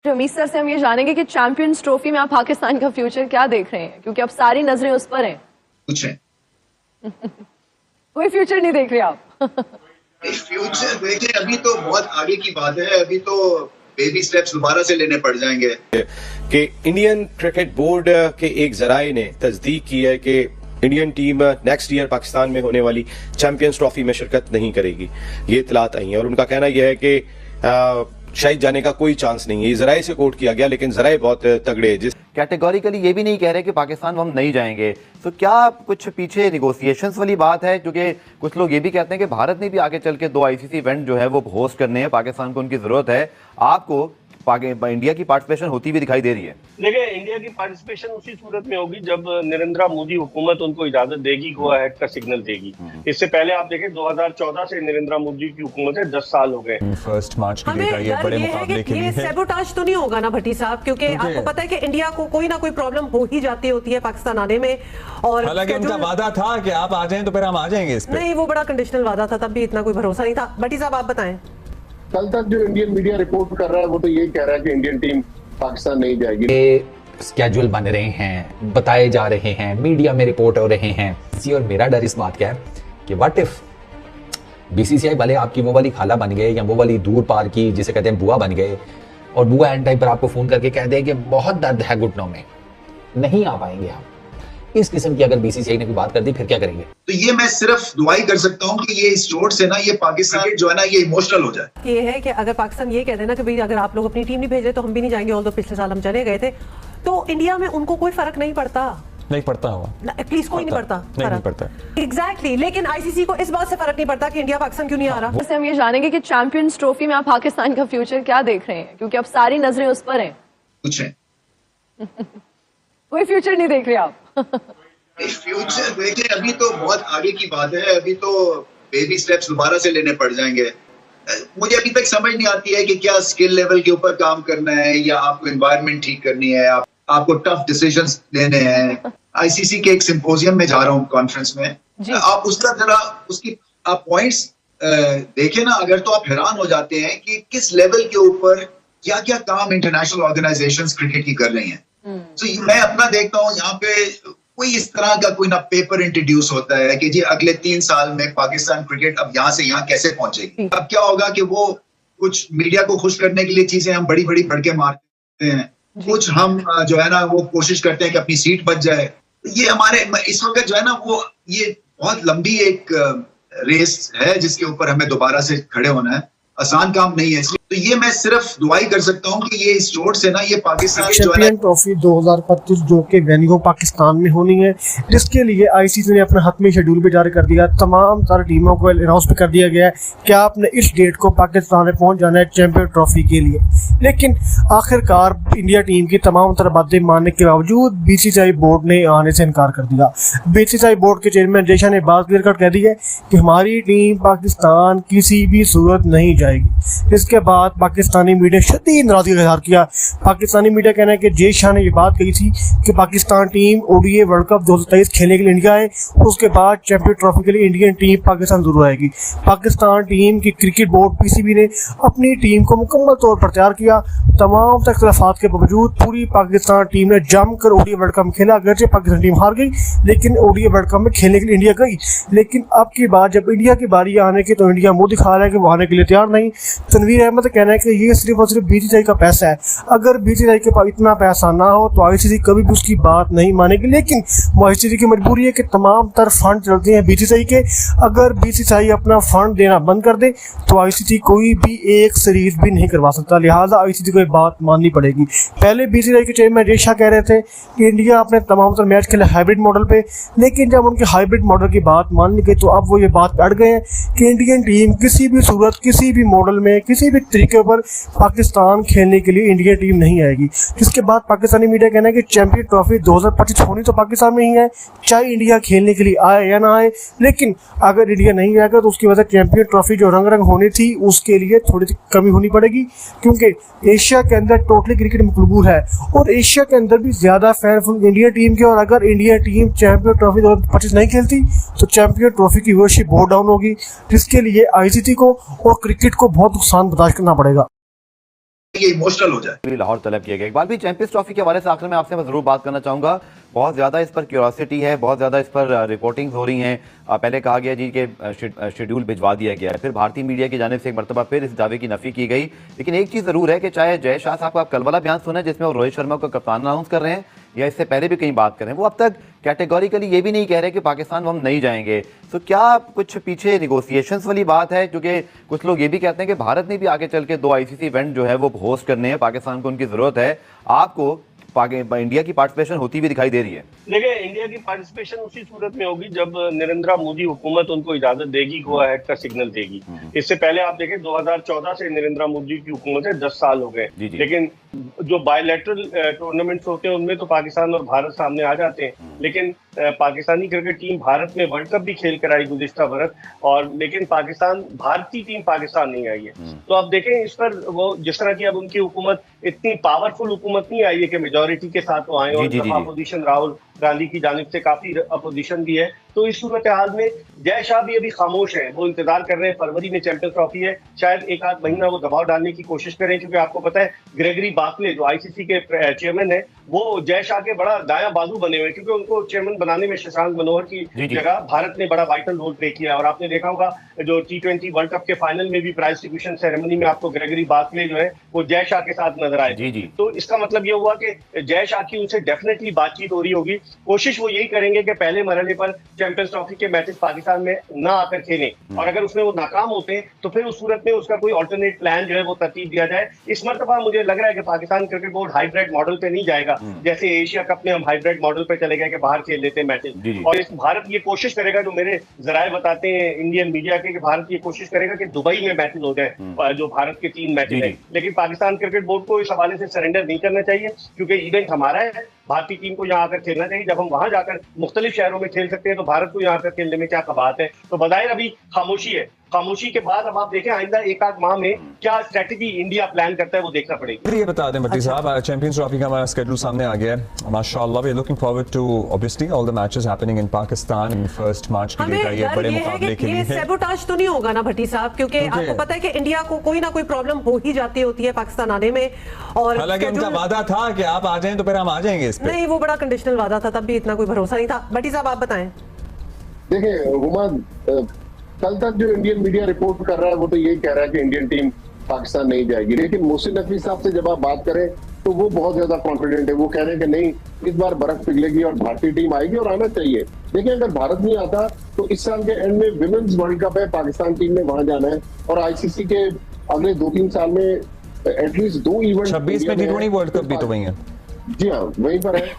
Ramiz sir से हम ये जानेंगे कि चैंपियंस ट्रॉफी में आप पाकिस्तान का फ्यूचर क्या देख रहे हैं, क्योंकि अब सारी नजरें उस पर हैं। कुछ है कोई फ्यूचर नहीं देख रहे आप? फ्यूचर देखिए, अभी तो बहुत आगे की बात है। अभी तो बेबी स्टेप्स दोबारा से लेने पड़ जाएंगे। कि इंडियन क्रिकेट बोर्ड के एक जराये ने तस्दीक की है कि Indian team next year Pakistan में होने वाली चैंपियंस ट्रॉफी में शिरकत नहीं करेगी। ये इतलात आई है और उनका कहना यह है कि शायद जाने का कोई चांस नहीं है। ये जराये से कोट किया गया, लेकिन जराये बहुत तगड़े हैं। जिस कैटेगोरिकली ये भी नहीं कह रहे कि पाकिस्तान हम नहीं जाएंगे, तो क्या कुछ पीछे निगोशिएशंस वाली बात है? क्योंकि कुछ लोग ये भी कहते हैं कि भारत ने भी आगे चल के 2 आईसीसी इवेंट जो है वो होस्ट करने हैं, पाकिस्तान को उनकी जरूरत है। आपको इंडिया की पार्टिसिपेशन होती हुई दिखाई दे रही है? देखिए, इंडिया की पार्टिसिपेशन उसी सूरत में होगी जब नरेंद्र मोदी हुकूमत उनको इजाजत देगी, गो अहेड का सिग्नल देगी। इससे पहले आप देखें 2014 से नरेंद्र मोदी की हुकूमत है, 10 साल हो गए। 1 मार्च की डेट आई है बड़े मुकाबले के लिए। ये सैबोटाज तो नहीं होगा ना भट्टी साहब? क्योंकि आपको पता है कि इंडिया को कोई ना कोई प्रॉब्लम हो ही जाती होती है पाकिस्तान आने में। और हालांकि उनका वादा था कि आप आ जाएं तो फिर हम आ जाएंगे इस पे। नहीं, वो बड़ा कंडीशनल वादा था, तब भी इतना कोई भरोसा नहीं था। भट्टी साहब आप बताएं। कल तक जो इंडियन मीडिया रिपोर्ट कर रहा है वो तो ये कह रहा है कि इंडियन टीम पाकिस्तान नहीं जाएगी। स्केड्यूल बन रहे हैं, बताए जा रहे हैं, मीडिया में रिपोर्ट हो रहे हैं। और मेरा डर इस बात का है कि व्हाट इफ बीसीसीआई वाले आपकी वो वाली खाला बन गए या वो वाली दूर पार की जिसे कहते हैं बुआ बन गए, और बुआ एंड टाइम पर आपको फोन करके कह दे कि बहुत दर्द है घुटनों में, नहीं आ पाएंगे आप। इस किस्म की अगर बीसीसीआई ने कोई बात कर दी, फिर क्या करेंगे? तो ये मैं सिर्फ दुआ ही कर सकता हूँ कि ये इस चोट से ना ये पाकिस्तान जो है ना ये इमोशनल हो जाए। ये है कि अगर पाकिस्तान ये कह देना कि भाई अगर आप लोग अपनी टीम नहीं भेज रहे तो हम भी नहीं जाएंगे, और तो पिछले साल हम चले गए थे, तो इंडिया में उनको कोई फर्क नहीं पड़ता। नहीं पड़ता होगा, प्लीज कोई नहीं पड़ता। नहीं पड़ता एग्जैक्टली। लेकिन आईसीसी को इस बात से फर्क नहीं पड़ता कि इंडिया पाकिस्तान क्यों नहीं आ रहा। हम ये जानेंगे कि चैंपियंस ट्रॉफी में आप पाकिस्तान का फ्यूचर क्या देख रहे हैं, क्योंकि अब सारी नजरें उस पर हैं। कुछ है कोई फ्यूचर नहीं देख रहे आप? फ्यूचर देखिए, अभी तो बहुत आगे की बात है। अभी तो बेबी स्टेप्स दोबारा से लेने पड़ जाएंगे। मुझे अभी तक समझ नहीं आती है कि क्या स्किल लेवल के ऊपर काम करना है या आपको एनवायरनमेंट ठीक करनी है, आपको टफ डिसीजंस लेने हैं। आईसीसी के एक सिंपोजियम में जा रहा हूँ, कॉन्फ्रेंस में। आप उसका जरा उसकी आप पॉइंट्स देखें ना, अगर तो आप हैरान हो जाते हैं कि किस लेवल के ऊपर क्या क्या काम इंटरनेशनल ऑर्गेनाइजेशंस क्रिकेट की कर रही हैं। तो मैं अपना देखता हूँ यहाँ पे कोई इस तरह का कोई ना पेपर इंट्रोड्यूस होता है कि जी अगले 3 साल में पाकिस्तान क्रिकेट अब यहाँ से यहाँ कैसे पहुंचेगी। अब क्या होगा कि वो कुछ मीडिया को खुश करने के लिए चीजें हम बड़ी बड़ी भड़के मारते हैं, कुछ हम जो है ना वो कोशिश करते हैं कि अपनी सीट बच जाए। ये हमारे इस वक्त जो है ना वो ये बहुत लंबी एक रेस है जिसके ऊपर हमें दोबारा से खड़े होना है। आसान काम नहीं है, इसलिए तो ये मैं सिर्फ दुआ ही कर सकता हूँ कि ये इस चोट से ना ये पाकिस्तान चैंपियन ट्रॉफी 2025 जो कि वेन्यू पाकिस्तान में होनी है, जिसके लिए आईसीसी ने अपने हाथ में शेड्यूल भी जारी कर दिया। तमाम सारी टीमों को अनाउंस भी कर दिया गया है कि आपने इस डेट को पाकिस्तान में पहुंच जाना है चैंपियन ट्रॉफी के लिए। लेकिन आखिरकार इंडिया टीम की तमाम तरह बातें मानने के बावजूद बीसीसीआई बोर्ड ने आने से इनकार कर दिया। बीसीसीआई बोर्ड के चेयरमैन जेशा ने बात क्लियर कट कह दी है कि हमारी टीम पाकिस्तान किसी भी सूरत नहीं जाएगी। इसके बाद पाकिस्तानी मीडिया शदीद नाराजगी का इजहार किया। पाकिस्तानी मीडिया कहना है कि जय शाह ने ये बात कही थी कि Pakistan team ODI world cup 2023 खेलने के लिए इंडिया है, उसके बाद चैंपियन ट्रॉफी के लिए इंडियन टीम पाकिस्तान जरूर आएगी। पाकिस्तान टीम की क्रिकेट बोर्ड पीसीबी ने अपनी टीम को मुकम्मल तौर पर तैयार किया। तमाम इख्तिलाफात के बावजूद पूरी पाकिस्तान टीम ने जमकर ओडीआई वर्ल्ड कप खेला। अगरचे पाकिस्तान टीम हार गई, लेकिन ओडीआई वर्ल्ड कप में खेलने के लिए इंडिया गई। लेकिन अब की बात जब इंडिया की बारी आने की, तो इंडिया मुंह दिखा रहा है कि वो आने के लिए तैयार नहीं। तनवीर अहमद कहना है कि ये सिर्फ और सिर्फ बीसीसीआई का पैसा है। अगर बीसीसीआई के पास इतना पैसा ना हो तो आईसीसी कभी भी उसकी बात नहीं मानेगी। लेकिन आईसीसी की मजबूरी है कि तमाम तरफ फंड चलते हैं बीसीसीआई के। अगर बीसीसीआई अपना फंड देना बंद कर दे तो आईसीसी कोई भी एक सीरीज भी नहीं करवा सकता। लिहाजा आईसीसी को ये बात माननी पड़ेगी। पहले बीसीसीआई के चेयरमैन जय शाह कह रहे थे कि इंडिया अपने तमाम तरह मैच खेले हाइब्रिड मॉडल पे, लेकिन जब उनके हाइब्रिड मॉडल की बात मान ली गई तो अब वो ये बात अड़ गए हैं कि इंडियन टीम किसी भी सूरत, किसी भी मॉडल में, किसी भी तरीके पर पाकिस्तान खेलने के लिए इंडिया टीम नहीं आएगी। जिसके बाद पाकिस्तानी मीडिया कहना है कि चैंपियन ट्रॉफी 2025 होनी तो पाकिस्तान में ही है, चाहे इंडिया खेलने के लिए आए या ना आए। लेकिन अगर इंडिया नहीं आएगा तो उसकी वजह चैंपियन ट्रॉफी जो रंग रंग होनी थी उसके लिए थोड़ी सी कमी होनी पड़ेगी, क्योंकि एशिया के अंदर टोटली क्रिकेट मकबूल है और एशिया के अंदर भी ज्यादा फैन इंडिया टीम के। और अगर इंडिया टीम चैंपियन ट्रॉफी 2025 नहीं खेलती तो चैंपियन ट्रॉफी की व्यूअरशिप बहुत डाउन होगी, जिसके लिए आईसीसी को और क्रिकेट को बहुत नुकसान बर्दाश्त करना पड़ेगा। ये इमोशनल हो जाए। लाहौर तलब किया गया। इकबाल भी चैंपियंस ट्रॉफी के हवाले से आखिर में आपसे मैं जरूर बात करना चाहूंगा। बहुत ज्यादा इस पर क्यूरियोसिटी है, बहुत ज्यादा इस पर रिपोर्टिंग्स हो रही हैं। पहले कहा गया जी कि शेड्यूल भिजवा दिया गया है, फिर भारतीय मीडिया की जानिब से एक मरतबा फिर इस दावे की नफी की गई। लेकिन एक चीज जरूर है कि चाहे जय शाह साहब का कल वाला बयान सुना जिसमें वो रोहित शर्मा को कप्तान अनाउंस कर रहे हैं, या इससे पहले भी कहीं बात करें, वो अब तक कैटेगोरिकली ये भी नहीं कह रहे कि पाकिस्तान हम नहीं जाएंगे। तो क्या कुछ पीछे निगोसिएशंस वाली बात है? क्योंकि कुछ लोग ये भी कहते हैं कि भारत ने भी आगे चल के 2 आईसीसी इवेंट जो है वो होस्ट करने हैं, पाकिस्तान को उनकी जरूरत है। आपको इंडिया की पार्टिसिपेशन होती हुई दिखाई दे रही है? देखिए, इंडिया की पार्टिसिपेशन उसी सूरत में होगी जब नरेंद्र मोदी हुकूमत उनको इजाजत देगी, गो अहेड का सिग्नल देगी। इससे पहले आप देखें 2014 से नरेंद्र मोदी की हुकूमत है, 10 साल हो गए। लेकिन जो बायलैटरल टूर्नामेंट्स होते हैं उनमें तो पाकिस्तान और भारत सामने आ जाते हैं, लेकिन पाकिस्तानी क्रिकेट टीम भारत में वर्ल्ड कप भी खेल कर आई गुज़िश्ता बरस, और लेकिन भारतीय टीम पाकिस्तान नहीं आई है। तो आप देखें इस पर वो जिस तरह की अब उनकी हुकूमत इतनी पावरफुल हुकूमत नहीं आई है कि मेजोरिटी के साथ वो आए, और अपोजिशन राहुल गांधी की जानिब से काफी अपोजिशन भी है। तो इस सूरत हाल में जय शाह भी अभी खामोश है, वो इंतजार कर रहे हैं। फरवरी में चैंपियंस ट्रॉफी है, शायद एक आध महीना वो दबाव डालने की कोशिश करें, क्योंकि आपको पता है ग्रेगरी बाकले जो आईसीसी के चेयरमैन है वो जय शाह के बड़ा दायां बाजू बने हुए, क्योंकि उनको चेयरमैन बनाने में शशांक मनोहर की जगह भारत ने बड़ा वाइटल रोल प्ले किया। और आपने देखा होगा जो T20 वर्ल्ड कप के फाइनल में भी प्राइज डिस्ट्रीब्यूशन सेरेमनी में आपको ग्रेगरी बाकले जो है वो जय शाह के साथ नजर आए। तो इसका मतलब ये हुआ कि जय शाह की उनसे डेफिनेटली बातचीत हो रही होगी। कोशिश वो यही करेंगे कि पहले मरहले पर चैंपियंस ट्रॉफी के मैचेस पाकिस्तान में ना आकर खेलें, और अगर उसमें वो नाकाम होते हैं तो फिर उस सूरत में उसका कोई ऑल्टरनेट प्लान जो है वो तरतीब दिया जाए। इस मरतबा मुझे लग रहा है कि Pakistan cricket board hybrid model पे नहीं जाएगा, जैसे एशिया कप में हम हाइब्रिड मॉडल पे चले गए कि बाहर खेल लेते हैं मैचेस। और इस भारत ये कोशिश करेगा, जो मेरे जराए बताते हैं इंडियन मीडिया के, कि भारत ये कोशिश करेगा कि दुबई में मैचेस हो जाए, जो भारत के 3 मैचेस हैं। लेकिन पाकिस्तान क्रिकेट बोर्ड को इस हवाले से सरेंडर नहीं करना चाहिए, क्योंकि इवेंट हमारा है, भारतीय टीम को यहाँ आकर खेलना चाहिए। जब हम वहां जाकर मुख्तलिफ शहरों में खेल सकते हैं तो भारत को यहाँ आकर खेलने में क्या कबात है। तो बजाय अभी खामोशी है, खामोशी के बाद अब आप देखें आइंदा एक आध माह में क्या स्ट्रेटजी इंडिया प्लान करता है वो देखना पड़ेगा। ये बता दें भट्टी साहब, चैंपियंस ट्रॉफी का हमारा स्केड्यूल सामने आ गया है माशाअल्लाह। We are looking forward to obviously all the matches happening in Pakistan in 1 March की डेट है, ये बड़े मुकाबले के लिए है। सैबोटाज तो नहीं होगा ना भट्टी साहब, क्योंकि आपको पता है कि इंडिया को कोई ना कोई प्रॉब्लम हो ही जाती होती है पाकिस्तान आने में। और हालांकि उनका वादा था कि आप आ जाएं तो फिर हम आ जाएंगे इस पे। नहीं, वो बड़ा कंडीशनल वादा था, तब भी इतना कोई भरोसा नहीं था। भट्टी साहब आप बताएं। देखिए हुमाद, कल तक जो इंडियन मीडिया रिपोर्ट कर रहा है वो तो ये कह रहा है कि इंडियन टीम पाकिस्तान नहीं जाएगी, लेकिन मोहसिन नकवी साहब से जब आप बात करें तो वो बहुत ज्यादा कॉन्फिडेंट है। वो कह रहे हैं कि नहीं, इस बार बर्फ पिघलेगी और भारतीय टीम आएगी और आना चाहिए। देखिए अगर भारत नहीं आता तो इस साल के एंड में विमेन्स वर्ल्ड कप है, पाकिस्तान टीम ने वहां जाना है, और आईसीसी के अगले 2-3 साल में एटलीस्ट 2 इवेंट 26 में T20 वर्ल्ड कप भी तो वही है। जी हाँ, वहीं पर है।